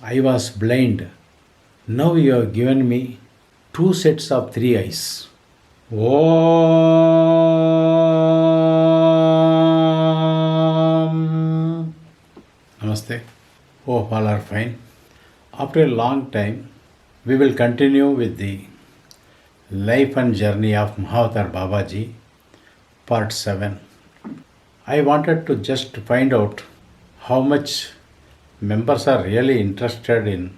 I was blind. Now you have given me two sets of three eyes. Om. Namaste. Hope all are fine. After a long time, we will continue with the life and journey of Mahavatar Babaji, part 7. I wanted to just find out how much members are really interested in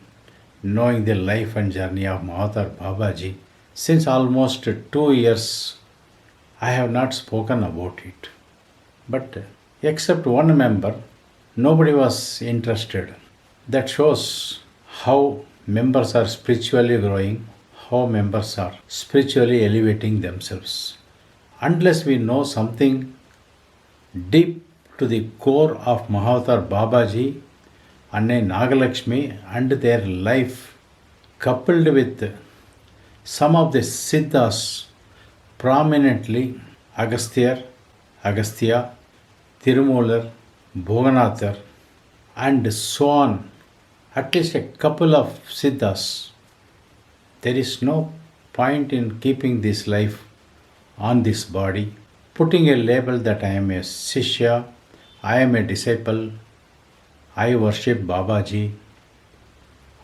knowing the life and journey of Mahavatar Babaji. Since almost 2 years, I have not spoken about it. But except one member, nobody was interested. That shows how members are spiritually growing, how members are spiritually elevating themselves. Unless we know something deep to the core of Mahavatar Babaji and Nagalakshmi and their life, coupled with some of the Siddhas, prominently Agastya, Tirumular, Bhoganathar, and so on, at least a couple of Siddhas, there is no point in keeping this life on this body, putting a label that I am a Sishya, I am a disciple, I worship Babaji,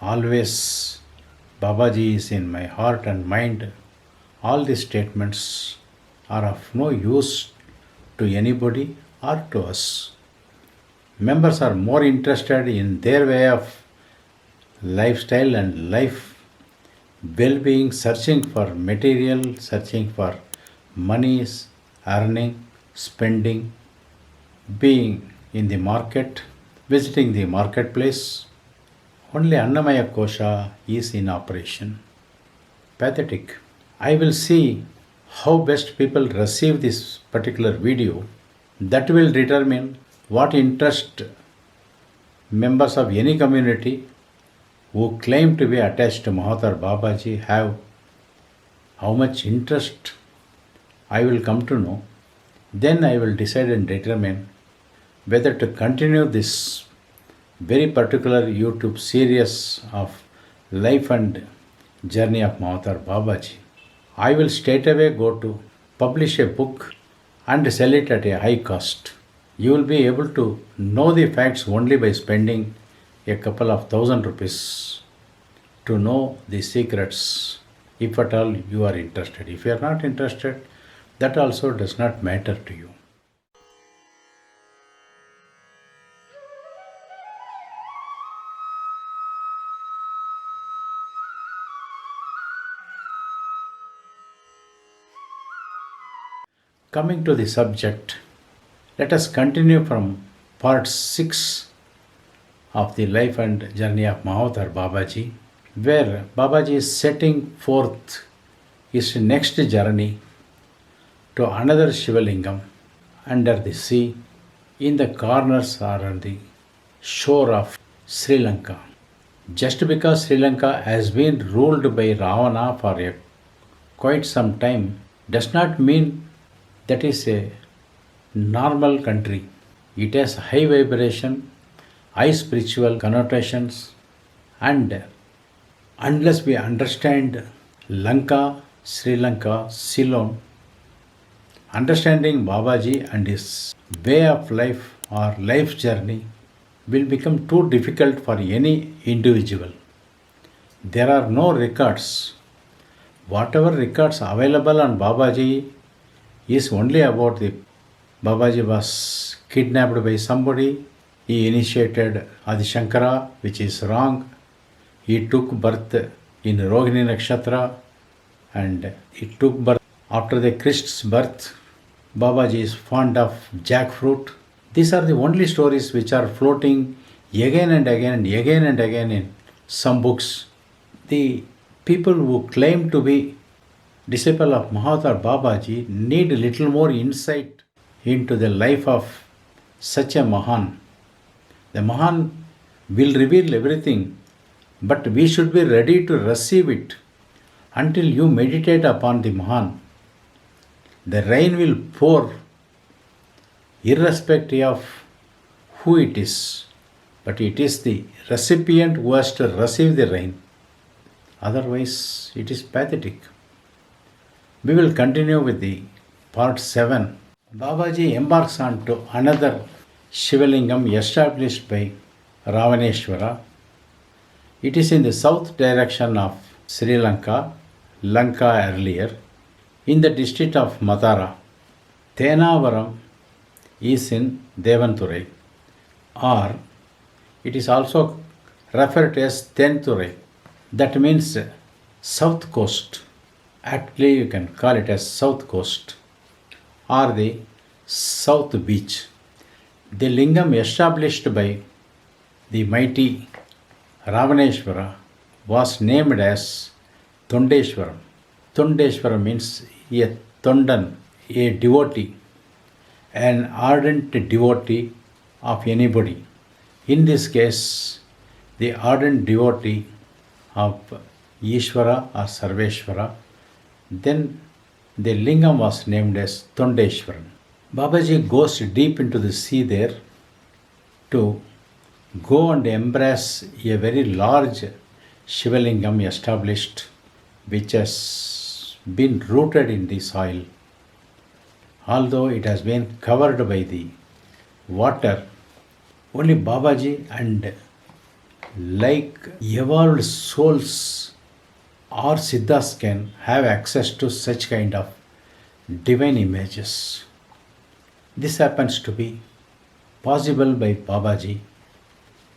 always Babaji is in my heart and mind. All these statements are of no use to anybody or to us. Members are more interested in their way of lifestyle and life well-being, searching for material, searching for money, earning, spending, being in the market, visiting the marketplace. Only Annamaya Kosha is in operation. Pathetic. I will see how best people receive this particular video. That will determine what interest members of any community who claim to be attached to Mahavatar Babaji have, how much interest I will come to know. Then I will decide and determine whether to continue this very particular YouTube series of life and journey of Mahavatar Babaji. I will straightaway go to publish a book and sell it at a high cost. You will be able to know the facts only by spending a couple of thousand rupees to know the secrets, if at all you are interested. If you are not interested, that also does not matter to you. Coming to the subject, let us continue from part 6 of the life and journey of Mahavatar Babaji, where Babaji is setting forth his next journey to another Shivalingam under the sea, in the corners or on the shore of Sri Lanka. Just because Sri Lanka has been ruled by Ravana for quite some time does not mean that is a normal country. It has high vibration, high spiritual connotations, and unless we understand Lanka, Sri Lanka, Ceylon, understanding Babaji and his way of life or life journey will become too difficult for any individual. There are no records. Whatever records available on Babaji is only about the Babaji was kidnapped by somebody. He initiated Adi Shankara, which is wrong. He took birth in Rohini Nakshatra and he took birth after the Christ's birth. Babaji is fond of jackfruit. These are the only stories which are floating again and again and again and again in some books. The people who claim to be disciple of Mahavatar Babaji need a little more insight into the life of such a Mahan. The Mahan will reveal everything, but we should be ready to receive it. Until you meditate upon the Mahan, the rain will pour irrespective of who it is. but it is the recipient who has to receive the rain. Otherwise, it is pathetic. We will continue with the part 7. Babaji embarks on to another Shivalingam established by Ravaneshwara. It is in the south direction of Sri Lanka, Lanka earlier, in the district of Matara. Tenavaram is in Devanturai, or it is also referred to as Tenturai. That means south coast. Actually, you can call it as south coast or the south beach. The lingam established by the mighty Ravaneshwara was named as Tondeshwaram. Tondeshwaram means a Tondan, a devotee, an ardent devotee of anybody. In this case, the ardent devotee of Ishvara or Sarveshwara. Then the lingam was named as Tondeshwaram. Babaji goes deep into the sea there to go and embrace a very large Shivalingam established, which has been rooted in the soil. Although it has been covered by the water, only Babaji and like evolved souls or Siddhas can have access to such kind of divine images. This happens to be possible by Babaji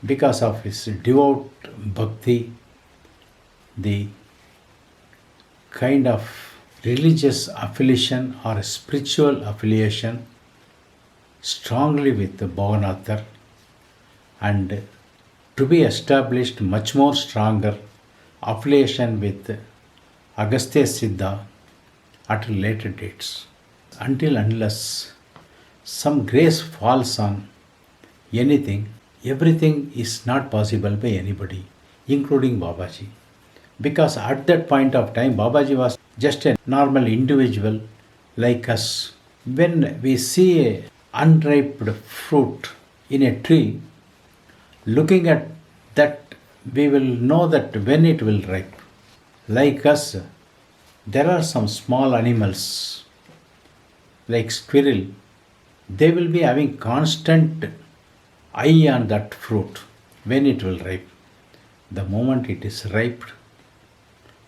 because of his devout bhakti, the kind of religious affiliation or spiritual affiliation strongly with the Bhavanathar, and to be established much more stronger affiliation with Agastya Siddha at later dates. Until unless some grace falls on anything, everything is not possible by anybody, including Babaji. Because at that point of time, Babaji was just a normal individual like us. When we see a unripe fruit in a tree, looking at that, we will know that when it will ripe. Like us, there are some small animals like squirrel. They will be having constant eye on that fruit when it will ripe. The moment it is ripe,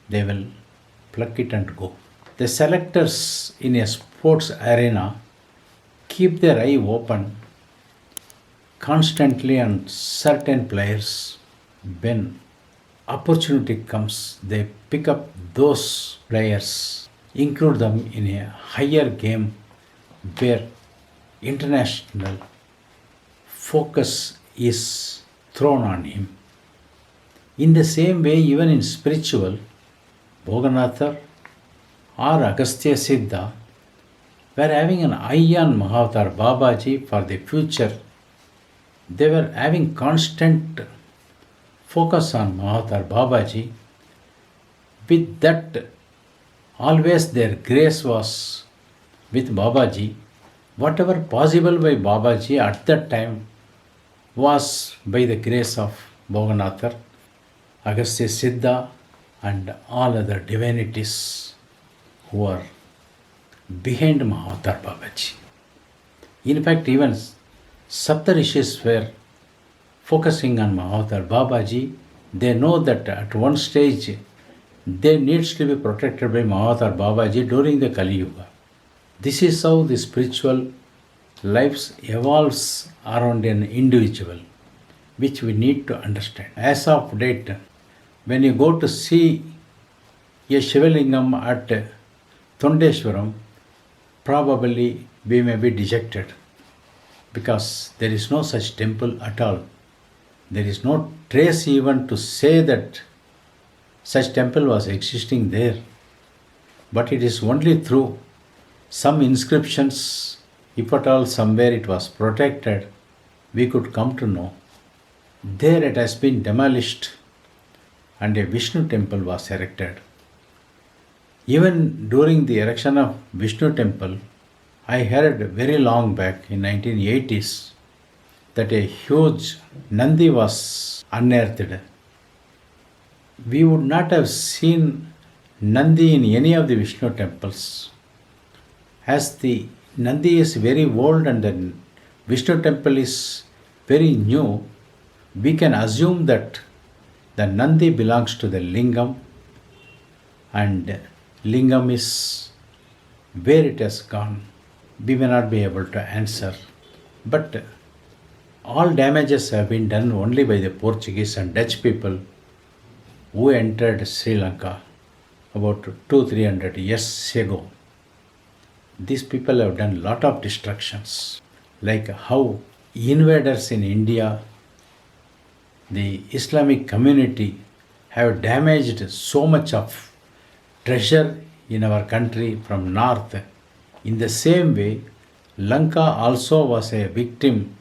they will pluck it and go. The selectors in a sports arena keep their eye open constantly on certain players. When opportunity comes, they pick up those players, include them in a higher game where international focus is thrown on him. In the same way, even in spiritual, Bhoganatha or Agastya Siddha were having an eye on Mahavatar Babaji for the future. They were having constant focus on Mahavatar Babaji. With that, always their grace was with Babaji. Whatever possible by Babaji at that time was by the grace of Bhoganatha, Agastya Siddha, and all other divinities who are behind Mahavatar Babaji. In fact, even Saptarishis were focusing on Mahavatar Babaji. They know that at one stage they needs to be protected by Mahavatar Babaji during the Kali Yuga. This is how the spiritual life evolves around an individual, which we need to understand. As of date, when you go to see a Shivalingam at Tondeshwaram, probably we may be dejected because there is no such temple at all. There is no trace even to say that such temple was existing there. But it is only through some inscriptions, if at all somewhere it was protected, we could come to know. There it has been demolished and a Vishnu temple was erected. Even during the erection of Vishnu temple, I heard very long back in 1980s, that a huge Nandi was unearthed. We would not have seen Nandi in any of the Vishnu temples. As the Nandi is very old and the Vishnu temple is very new, we can assume that the Nandi belongs to the Lingam, and Lingam is where it has gone. We may not be able to answer. But all damages have been done only by the Portuguese and Dutch people who entered Sri Lanka about 200-300 years ago. These people have done lot of destructions, like how invaders in India, the Islamic community, have damaged so much of treasure in our country from north. In the same way, Lanka also was a victim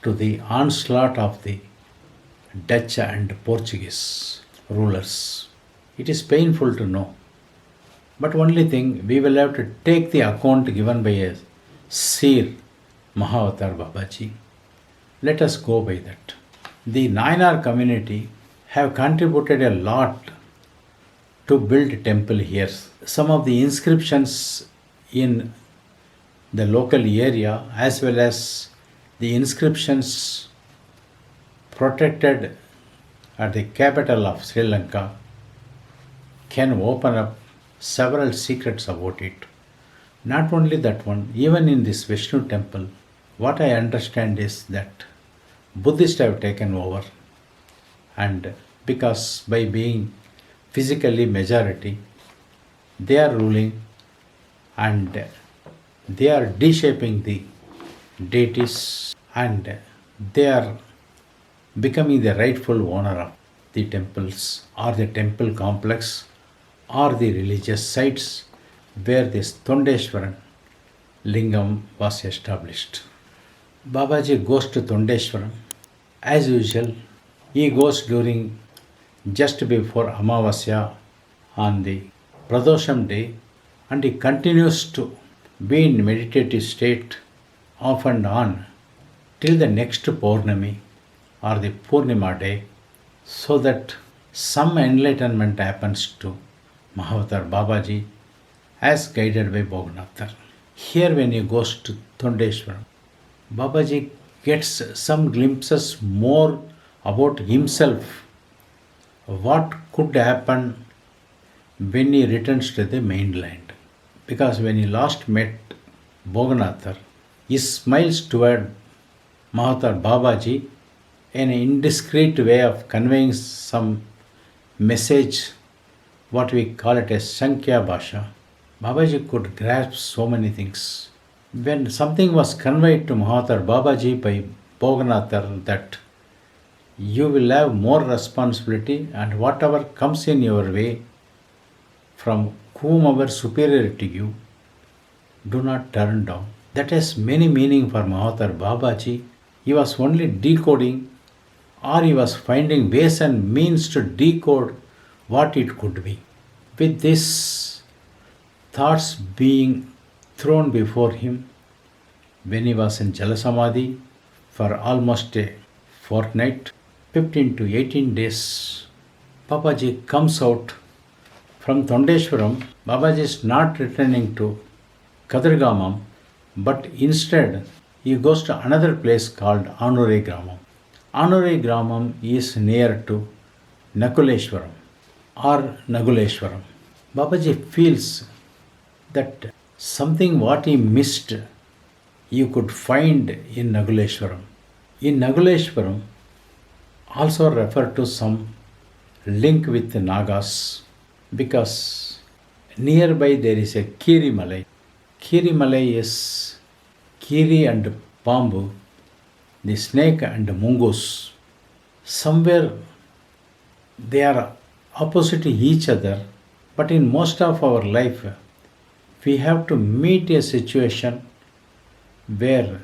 to the onslaught of the Dutch and Portuguese rulers. It is painful to know. But only thing, we will have to take the account given by a seer, Mahavatar Babaji. Let us go by that. The Nayanar community have contributed a lot to build temple here. Some of the inscriptions in the local area, as well as the inscriptions protected at the capital of Sri Lanka, can open up several secrets about it. Not only that one, even in this Vishnu temple, what I understand is that Buddhists have taken over, and because by being physically majority, they are ruling and they are deshaping the deities, and they are becoming the rightful owner of the temples or the temple complex or the religious sites where this Tondeshwaran Lingam was established. Babaji goes to Tondeshwaram. As usual, he goes during just before Amavasya on the Pradosham day, and he continues to be in meditative state off and on till the next Purnami or the Purnima day, so that some enlightenment happens to Mahavatar Babaji as guided by Bognathar. Here when he goes to Tondeshwaram, Babaji gets some glimpses more about himself, what could happen when he returns to the mainland. Because when he last met Bognathar, he smiles toward Mahavatar Babaji in an indiscreet way of conveying some message, what we call it as Sankhya Bhasha. Babaji could grasp so many things. When something was conveyed to Mahavatar Babaji by Bognathar that you will have more responsibility, and whatever comes in your way from whomever superior to you, do not turn down. That has many meaning for Mahavatar Babaji. He was only decoding, or he was finding ways and means to decode what it could be. With this thoughts being thrown before him, when he was in Jalasamadhi for almost a fortnight, 15 to 18 days, Babaji comes out from Tondeshwaram. Babaji is not returning to Kadirgamam, but instead he goes to another place called Anure Gramam. Anure Gramam is near to Nakuleshwaram or Naguleshwaram. Babaji feels that something what he missed, you could find in Naguleshwaram. In Naguleshwaram, also refer to some link with the Nagas, because nearby there is a Kiri Malai. Kiri Malai is Kiri and Pambu, the snake and mongoose. Somewhere they are opposite each other, but in most of our life we have to meet a situation where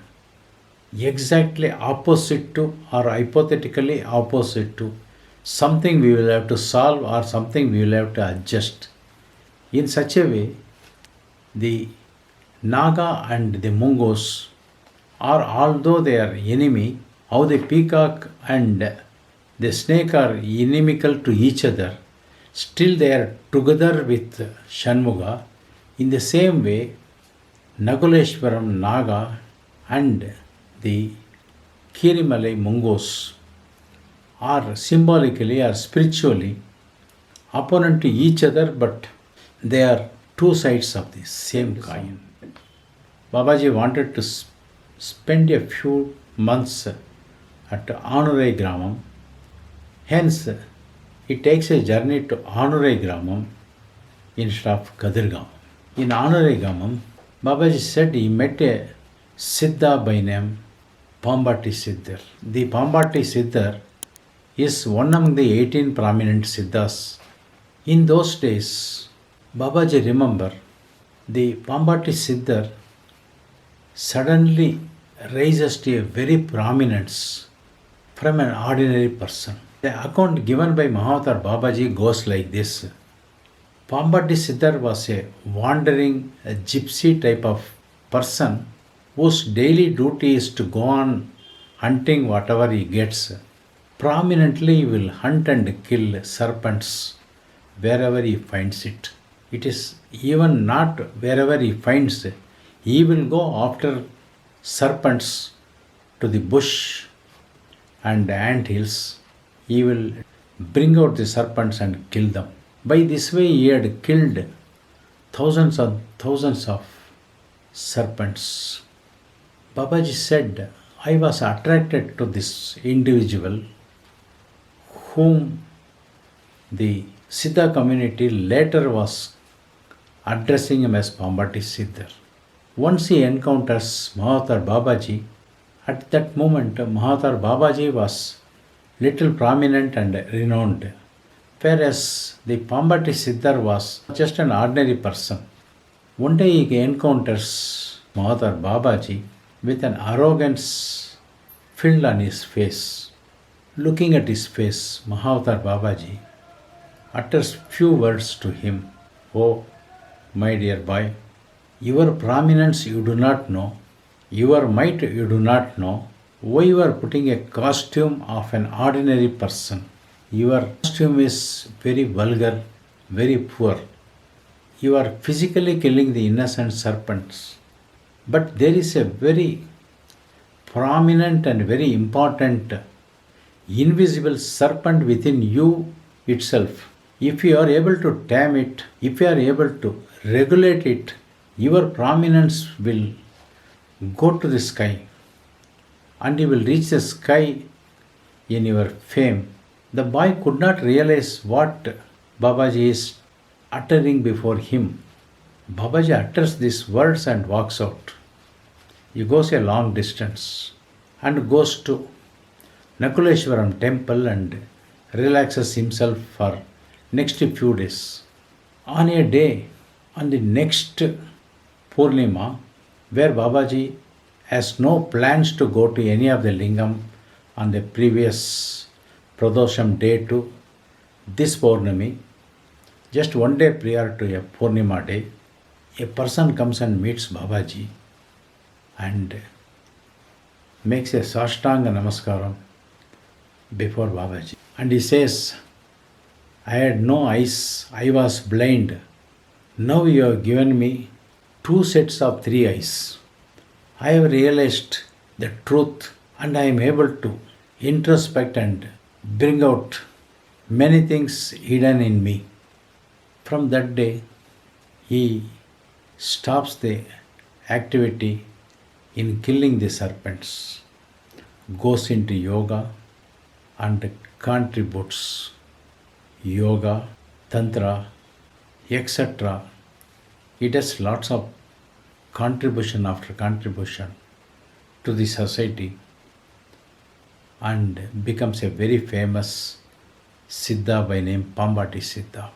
exactly opposite to or hypothetically opposite to something we will have to solve or something we will have to adjust. In such a way, the Naga and the mongoose are, although they are enemy, how the peacock and the snake are inimical to each other, still they are together with Shanmuga. In the same way, Nakuleshwaram Naga and the Kirimalai Mungos are symbolically or spiritually opponent to each other, but they are two sides of the same coin. Babaji wanted to spend a few months at Anurai Gramam. Hence, it takes a journey to Anurai Gramam instead of Kadirgam. In Anurai Gramam, Babaji said he met a Siddha by name Pambati Siddhar. The Pambati Siddhar is one among the 18 prominent Siddhas. In those days, Babaji remember the Pambati Siddhar suddenly rises to a very prominence from an ordinary person. The account given by Mahavatar Babaji goes like this. Pambati Siddhar was a wandering, a gypsy type of person whose daily duty is to go on hunting whatever he gets. Prominently, he will hunt and kill serpents wherever he finds it. It is even not wherever he finds it. He will go after serpents to the bush and ant hills. He will bring out the serpents and kill them. By this way, he had killed thousands and thousands of serpents. Babaji said, I was attracted to this individual whom the Siddha community later was addressing him as Pambati Siddhar. Once he encounters Mahavatar Babaji, at that moment Mahavatar Babaji was little prominent and renowned, whereas the Pambati Siddhar was just an ordinary person. One day he encounters Mahavatar Babaji with an arrogance filled on his face. Looking at his face, Mahavatar Babaji utters few words to him. Oh, my dear boy, your prominence you do not know, your might you do not know, why you are putting a costume of an ordinary person. Your costume is very vulgar, very poor. You are physically killing the innocent serpents. But there is a very prominent and very important invisible serpent within you itself. If you are able to tame it, if you are able to regulate it, your prominence will go to the sky and you will reach the sky in your fame. The boy could not realize what Babaji is uttering before him. Babaji utters these words and walks out. He goes a long distance and goes to Nakuleshwaram temple and relaxes himself for next few days. On a day, on the next Purnima, where Babaji has no plans to go to any of the lingam on the previous Pradosham day to this Purnami, just one day prior to a Purnima day, a person comes and meets Babaji and makes a Sashtanga Namaskaram before Babaji. And he says, I had no eyes, I was blind. Now you have given me 2 sets of 3 eyes. I have realized the truth and I am able to introspect and bring out many things hidden in me. From that day, he stops the activity in killing the serpents, goes into yoga and contributes yoga, tantra, etc. He does lots of contribution after contribution to the society and becomes a very famous Siddha by name Pambati Siddha.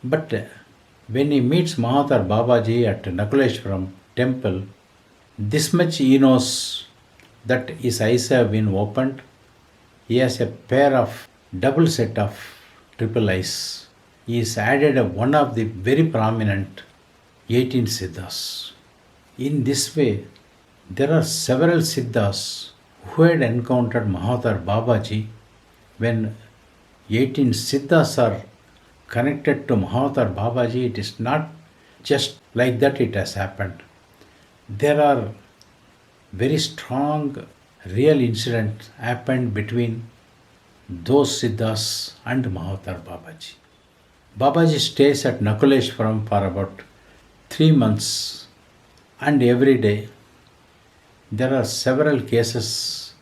But when he meets Mahavatar Babaji at Nakuleshwaram temple, this much he knows that his eyes have been opened. He has a pair of double set of triple eyes. He is added one of the very prominent 18 Siddhas. In this way, there are several Siddhas who had encountered Mahavatar Babaji when 18 Siddhas are connected to Mahavatar Babaji. It is not just like that it has happened. There are very strong real incidents happened between those Siddhas and Mahavatar Babaji. Babaji stays at Nakuleshwaram for about 3 months, and every day there are several cases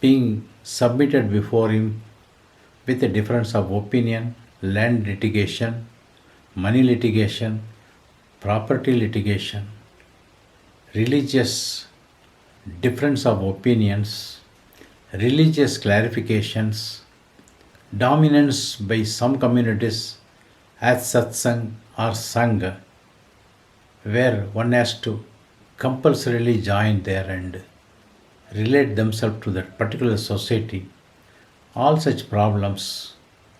being submitted before him with a difference of opinion, land litigation, money litigation, property litigation, religious difference of opinions, religious clarifications, dominance by some communities as satsang or sangha, where one has to compulsorily join there and relate themselves to that particular society. All such problems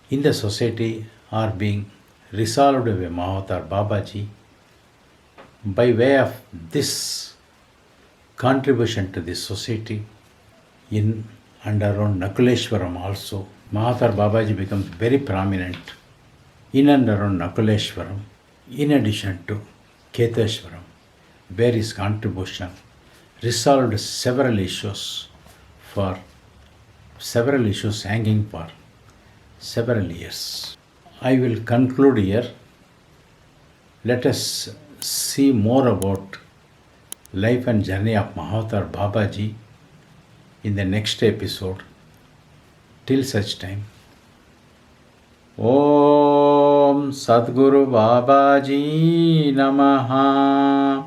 in the society are being resolved by Mahavatar Babaji by way of this contribution to this society. In and around Nakuleshwaram also, Mahavatar Babaji becomes very prominent in and around Nakuleshwaram, in addition to Keteshwaram, where his contribution resolved several issues hanging for several years. I will conclude here. Let us see more about life and journey of Mahavatar Babaji in the next episode. Till such time, Om SadGuru Babaji Namaha.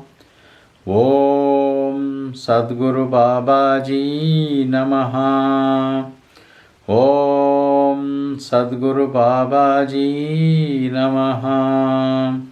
Om SadGuru Babaji Namaha. Om SadGuru Babaji Namaha.